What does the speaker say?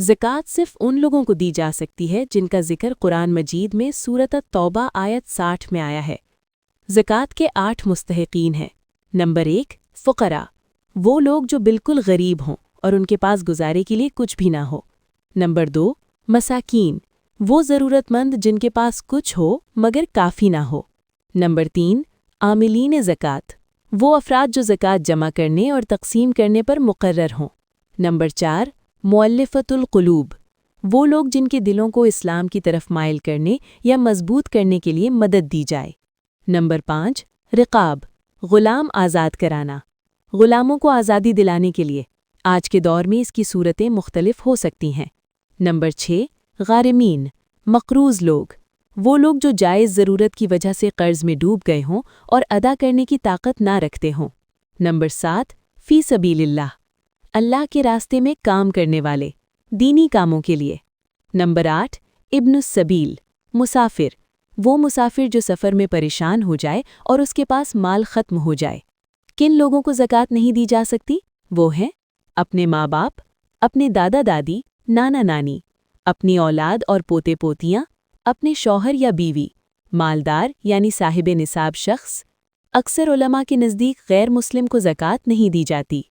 زکوٰۃ صرف ان لوگوں کو دی جا سکتی ہے جن کا ذکر قرآن مجید میں سورۃ التوبہ آیت 60 میں آیا ہے۔ زکوٰۃ کے 8 مستحقین ہیں۔ نمبر 1، فقراء، وہ لوگ جو بالکل غریب ہوں اور ان کے پاس گزارے کے لیے کچھ بھی نہ ہو۔ نمبر 2، مساکین، وہ ضرورت مند جن کے پاس کچھ ہو مگر کافی نہ ہو۔ نمبر 3، عاملین زکوٰۃ، وہ افراد جو زکوٰۃ جمع کرنے اور تقسیم کرنے پر مقرر ہوں۔ نمبر 4، مؤلفۃ القلوب، وہ لوگ جن کے دلوں کو اسلام کی طرف مائل کرنے یا مضبوط کرنے کے لیے مدد دی جائے۔ نمبر 5، رقاب، غلام آزاد کرانا، غلاموں کو آزادی دلانے کے لیے۔ آج کے دور میں اس کی صورتیں مختلف ہو سکتی ہیں۔ نمبر 6، غارمین، مقروض لوگ، وہ لوگ جو جائز ضرورت کی وجہ سے قرض میں ڈوب گئے ہوں اور ادا کرنے کی طاقت نہ رکھتے ہوں۔ نمبر 7، فی سبیل اللہ، اللہ کے راستے میں کام کرنے والے، دینی کاموں کے لیے۔ نمبر 8، ابن السبیل، مسافر، وہ مسافر جو سفر میں پریشان ہو جائے اور اس کے پاس مال ختم ہو جائے۔ کن لوگوں کو زکوٰۃ نہیں دی جا سکتی؟ وہ ہیں اپنے ماں باپ، اپنے دادا دادی، نانا نانی، اپنی اولاد اور پوتے پوتیاں، اپنے شوہر یا بیوی، مالدار یعنی صاحب نصاب شخص۔ اکثر علماء کے نزدیک غیر مسلم کو زکوٰۃ نہیں دی جاتی۔